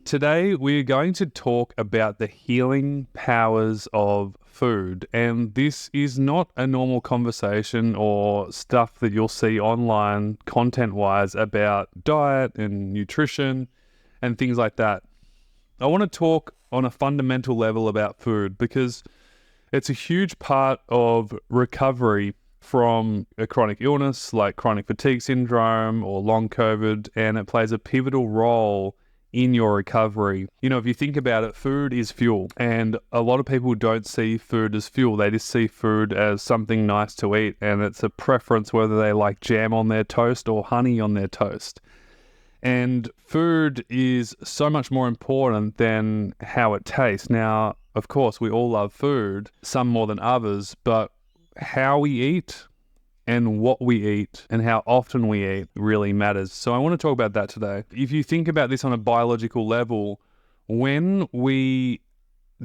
Today, we're going to talk about the healing powers of food. And this is not a normal conversation or stuff that you'll see online content-wise about diet and nutrition and things like that. I want to talk on a fundamental level about food because it's a huge part of recovery from a chronic illness like chronic fatigue syndrome or long COVID, and it plays a pivotal role in your recovery. You know, if you think about it, food is fuel, and a lot of people don't see food as fuel. They just see food as something nice to eat, and it's a preference whether they like jam on their toast or honey on their toast. And food is so much more important than how it tastes. Now, of course, we all love food, some more than others, but how we eat and what we eat and how often we eat really matters. So I want to talk about that today. If you think about this on a biological level, when we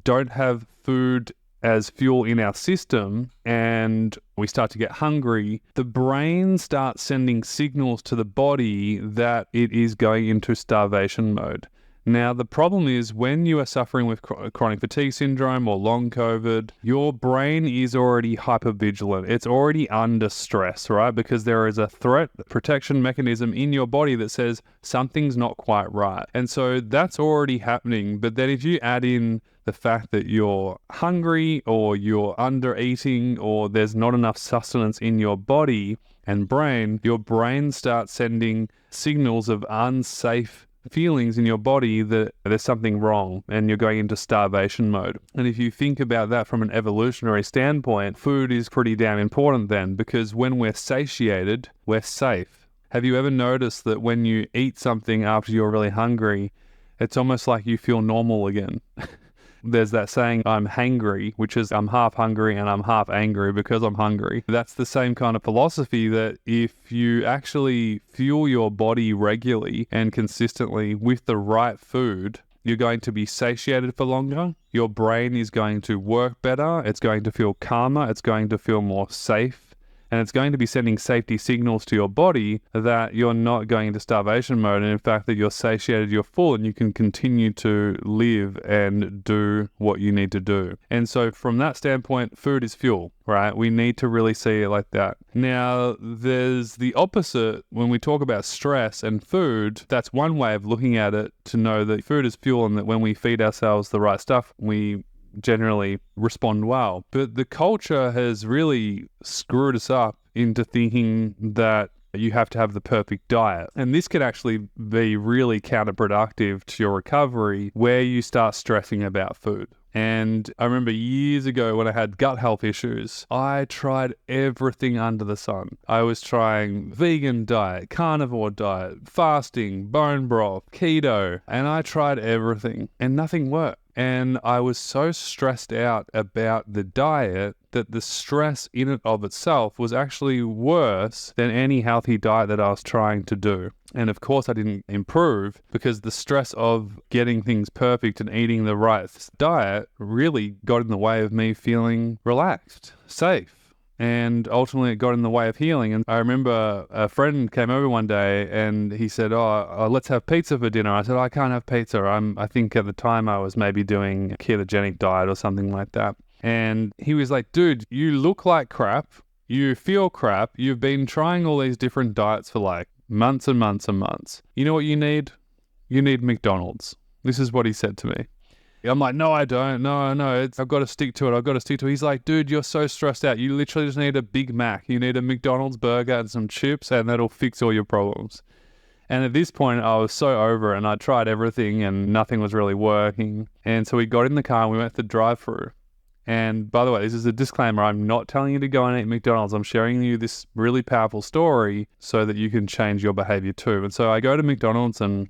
don't have food as fuel in our system and we start to get hungry, the brain starts sending signals to the body that it is going into starvation mode. Now, the problem is when you are suffering with chronic fatigue syndrome or long COVID, your brain is already hypervigilant. It's already under stress, right? Because there is a threat protection mechanism in your body that says something's not quite right. And so that's already happening. But then if you add in the fact that you're hungry or you're under eating or there's not enough sustenance in your body and brain, your brain starts sending signals of unsafe feelings in your body that there's something wrong and you're going into starvation mode. And if you think about that from an evolutionary standpoint, food is pretty damn important then, because when we're satiated, we're safe. Have you ever noticed that when you eat something after you're really hungry, it's almost like you feel normal again? There's that saying, I'm hangry, which is I'm half hungry and I'm half angry because I'm hungry. That's the same kind of philosophy that if you actually fuel your body regularly and consistently with the right food, you're going to be satiated for longer. Your brain is going to work better. It's going to feel calmer. It's going to feel more safe. And it's going to be sending safety signals to your body that you're not going into starvation mode. And in fact, that you're satiated, you're full, and you can continue to live and do what you need to do. And so from that standpoint, food is fuel, right? We need to really see it like that. Now, there's the opposite when we talk about stress and food. That's one way of looking at it, to know that food is fuel and that when we feed ourselves the right stuff, we generally respond well. But the culture has really screwed us up into thinking that you have to have the perfect diet. And this can actually be really counterproductive to your recovery, where you start stressing about food. And I remember years ago when I had gut health issues, I tried everything under the sun. I was trying vegan diet, carnivore diet, fasting, bone broth, keto, and I tried everything and nothing worked. And I was so stressed out about the diet that the stress in and of itself was actually worse than any healthy diet that I was trying to do. And of course I didn't improve because the stress of getting things perfect and eating the right diet really got in the way of me feeling relaxed, safe. And ultimately it got in the way of healing. And I remember a friend came over one day and he said, let's have pizza for dinner. I said, I can't have pizza. I think at the time I was maybe doing a ketogenic diet or something like that. And he was like, dude, you look like crap. You feel crap. You've been trying all these different diets for like months and months and months. You know what you need? You need McDonald's. This is what he said to me. I'm like, no, I don't. No, I've got to stick to it. He's like, dude, you're so stressed out. You literally just need a Big Mac. You need a McDonald's burger and some chips, and that'll fix all your problems. And at this point, I was so over it, and I tried everything, and nothing was really working. And so we got in the car, and we went to the drive-thru. And by the way, this is a disclaimer. I'm not telling you to go and eat McDonald's. I'm sharing you this really powerful story so that you can change your behavior too. And so I go to McDonald's, and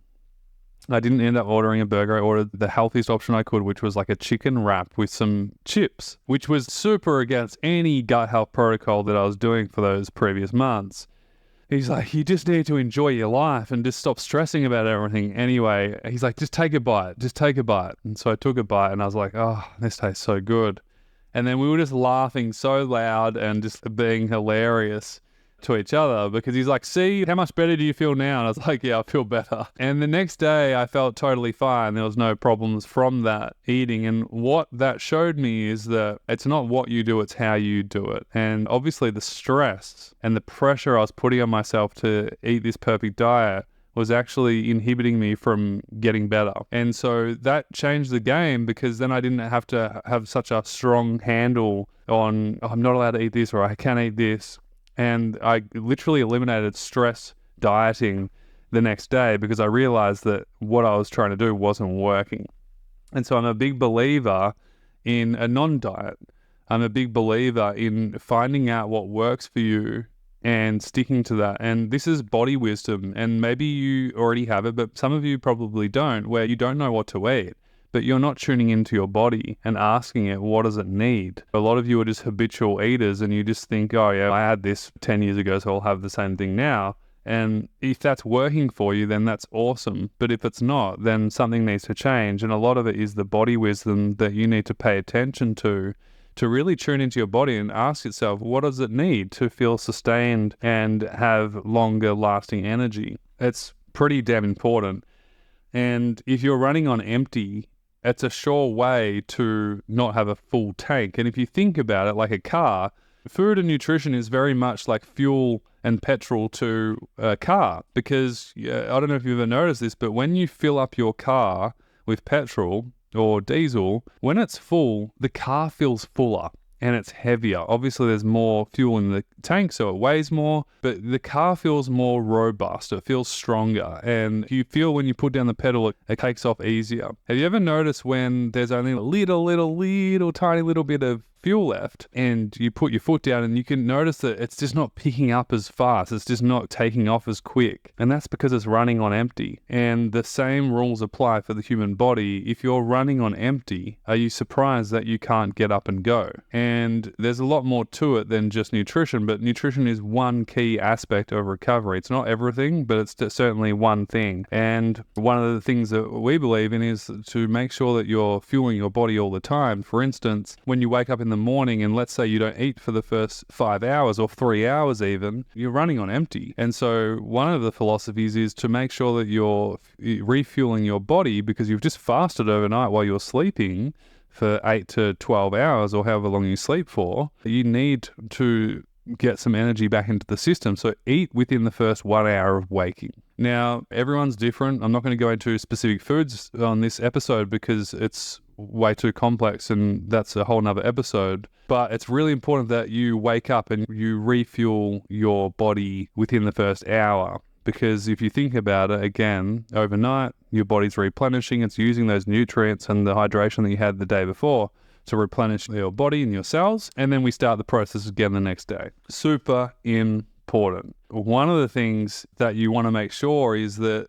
I didn't end up ordering a burger. I ordered the healthiest option I could, which was like a chicken wrap with some chips, which was super against any gut health protocol that I was doing for those previous months. He's like, you just need to enjoy your life and just stop stressing about everything. Anyway, he's like, just take a bite. And so I took a bite and I was like, oh, this tastes so good. And then we were just laughing so loud and just being hilarious. to each other because he's like, see, how much better do you feel now? And I was like, yeah, I feel better. And the next day I felt totally fine. There was no problems from that eating. And what that showed me is that it's not what you do, it's how you do it. And obviously the stress and the pressure I was putting on myself to eat this perfect diet was actually inhibiting me from getting better. And so that changed the game because then I didn't have to have such a strong handle on, oh, I'm not allowed to eat this or I can't eat this. And I literally eliminated stress dieting the next day because I realized that what I was trying to do wasn't working. And so I'm a big believer in a non-diet. I'm a big believer in finding out what works for you and sticking to that. And this is body wisdom, and maybe you already have it, but some of you probably don't, where you don't know what to eat, but you're not tuning into your body and asking it, what does it need? A lot of you are just habitual eaters and you just think, oh yeah, I had this 10 years ago, so I'll have the same thing now. And if that's working for you, then that's awesome. But if it's not, then something needs to change. And a lot of it is the body wisdom that you need to pay attention to really tune into your body and ask yourself, what does it need to feel sustained and have longer lasting energy? It's pretty damn important. And if you're running on empty, it's a sure way to not have a full tank. And if you think about it like a car, food and nutrition is very much like fuel and petrol to a car. Because I don't know if you've ever noticed this, but when you fill up your car with petrol or diesel, when it's full, the car feels fuller and it's heavier. Obviously, there's more fuel in the tank, so it weighs more, but the car feels more robust. It feels stronger. And you feel when you put down the pedal, it takes off easier. Have you ever noticed when there's only a little tiny little bit of fuel left and you put your foot down and you can notice that it's just not picking up as fast, it's just not taking off as quick, and that's because it's running on empty. And the same rules apply for the human body. If you're running on empty, are you surprised that you can't get up and go? And there's a lot more to it than just nutrition, but nutrition is one key aspect of recovery. It's not everything, but it's certainly one thing. And one of the things that we believe in is to make sure that you're fueling your body all the time. For instance, when you wake up in the morning and let's say you don't eat for the first 5 hours or 3 hours even, you're running on empty. And so one of the philosophies is to make sure that you're refueling your body because you've just fasted overnight while you're sleeping for 8 to 12 hours or however long you sleep for. You need to get some energy back into the system. So eat within the first 1 hour of waking. Now, everyone's different. I'm not going to go into specific foods on this episode because it's way too complex and that's a whole nother episode. But it's really important that you wake up and you refuel your body within the first hour. Because if you think about it, again, overnight, your body's replenishing. It's using those nutrients and the hydration that you had the day before to replenish your body and your cells. And then we start the process again the next day. Super important. One of the things that you want to make sure is that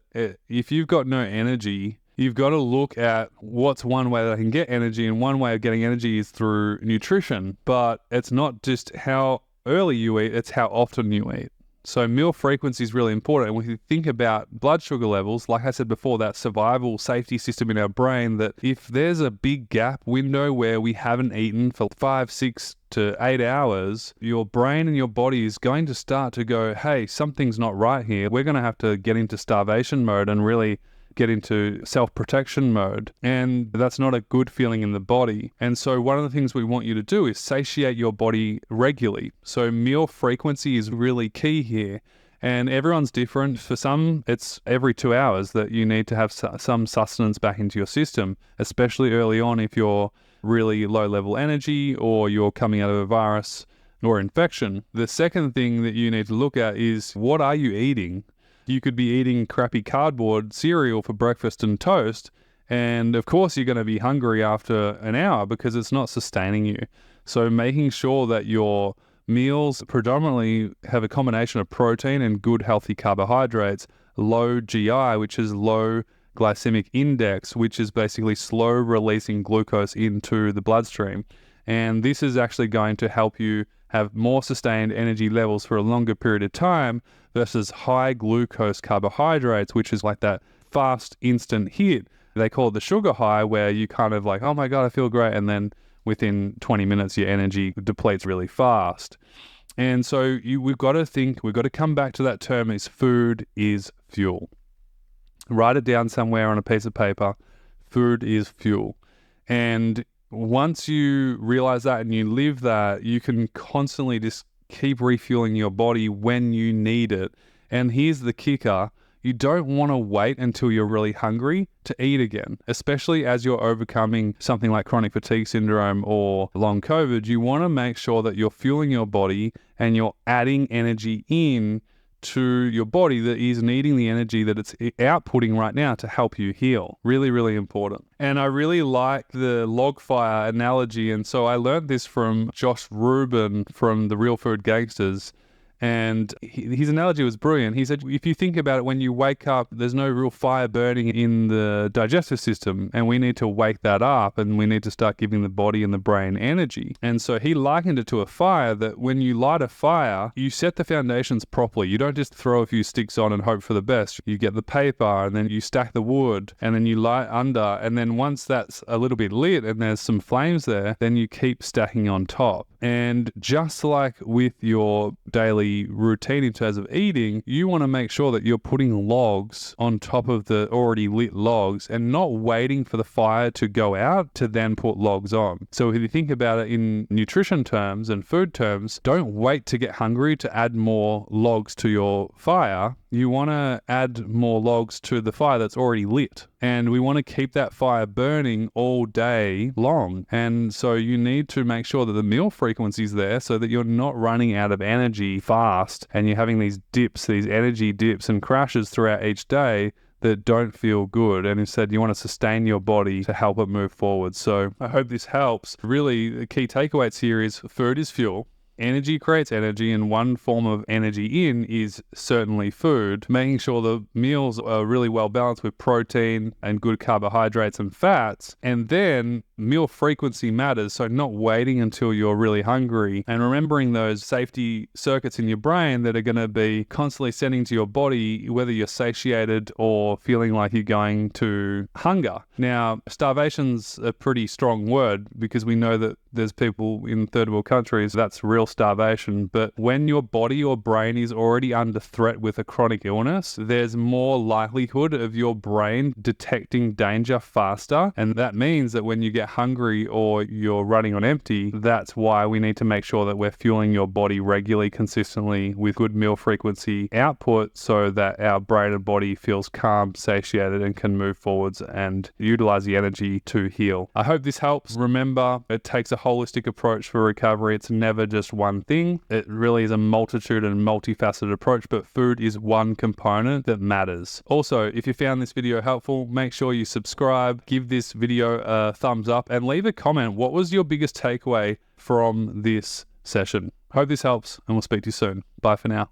if you've got no energy, you've got to look at what's one way that I can get energy, and one way of getting energy is through nutrition. But it's not just how early you eat, it's how often you eat. So meal frequency is really important. And when you think about blood sugar levels, like I said before, that survival safety system in our brain, that if there's a big gap window where we haven't eaten for 5, 6 to 8 hours, your brain and your body is going to start to go, hey, something's not right here. We're going to have to get into starvation mode and really get into self-protection mode. And that's not a good feeling in the body. And so one of the things we want you to do is satiate your body regularly. So meal frequency is really key here. And everyone's different. For some, it's every 2 hours that you need to have some sustenance back into your system, especially early on if you're really low level energy or you're coming out of a virus or infection. The second thing that you need to look at is, what are you eating? You could be eating crappy cardboard cereal for breakfast and toast, and of course you're going to be hungry after an hour because it's not sustaining you. So making sure that your meals predominantly have a combination of protein and good healthy carbohydrates, low GI, which is low glycemic index, which is basically slow releasing glucose into the bloodstream. And this is actually going to help you have more sustained energy levels for a longer period of time versus high glucose carbohydrates, which is like that fast instant hit. They call it the sugar high, where you kind of like, oh my God, I feel great. And then within 20 minutes, your energy depletes really fast. And so we've got to come back to that term is food is fuel. Write it down somewhere on a piece of paper. Food is fuel. And once you realize that and you live that, you can constantly just keep refueling your body when you need it. And here's the kicker. You don't want to wait until you're really hungry to eat again, especially as you're overcoming something like chronic fatigue syndrome or long COVID. You want to make sure that you're fueling your body and you're adding energy in to your body that is needing the energy that it's outputting right now to help you heal. Really, really important. And I really like the log fire analogy. And so I learned this from Josh Rubin from the Real Food Gangsters. And his analogy was brilliant. He said, if you think about it, when you wake up, there's no real fire burning in the digestive system, and we need to wake that up, and we need to start giving the body and the brain energy. And so he likened it to a fire, that when you light a fire, you set the foundations properly. You don't just throw a few sticks on and hope for the best. You get the paper, and then you stack the wood, and then you light under, and then once that's a little bit lit and there's some flames there, then you keep stacking on top. And just like with your daily routine in terms of eating, you want to make sure that you're putting logs on top of the already lit logs and not waiting for the fire to go out to then put logs on. So if you think about it in nutrition terms and food terms, don't wait to get hungry to add more logs to your fire. You want to add more logs to the fire that's already lit. And we want to keep that fire burning all day long. And so you need to make sure that the meal frequency is there so that you're not running out of energy fast and you're having these dips, these energy dips and crashes throughout each day that don't feel good. And instead, you want to sustain your body to help it move forward. So I hope this helps. Really, the key takeaways here is food is fuel. Energy creates energy, and one form of energy in is certainly food. Making sure the meals are really well balanced with protein and good carbohydrates and fats. And then meal frequency matters, so not waiting until you're really hungry, and remembering those safety circuits in your brain that are going to be constantly sending to your body whether you're satiated or feeling like you're going to hunger. Now, starvation's a pretty strong word because we know that there's people in third world countries that's real starvation, but when your body or brain is already under threat with a chronic illness, there's more likelihood of your brain detecting danger faster, and that means that when you get hungry or you're running on empty, that's why we need to make sure that we're fueling your body regularly, consistently with good meal frequency output so that our brain and body feels calm, satiated, and can move forwards and utilize the energy to heal. I hope this helps. Remember, it takes a holistic approach for recovery. It's never just one thing. It really is a multitude and multifaceted approach, but food is one component that matters. Also, if you found this video helpful, make sure you subscribe, give this video a thumbs up, and leave a comment. What was your biggest takeaway from this session? Hope this helps, and we'll speak to you soon. Bye for now.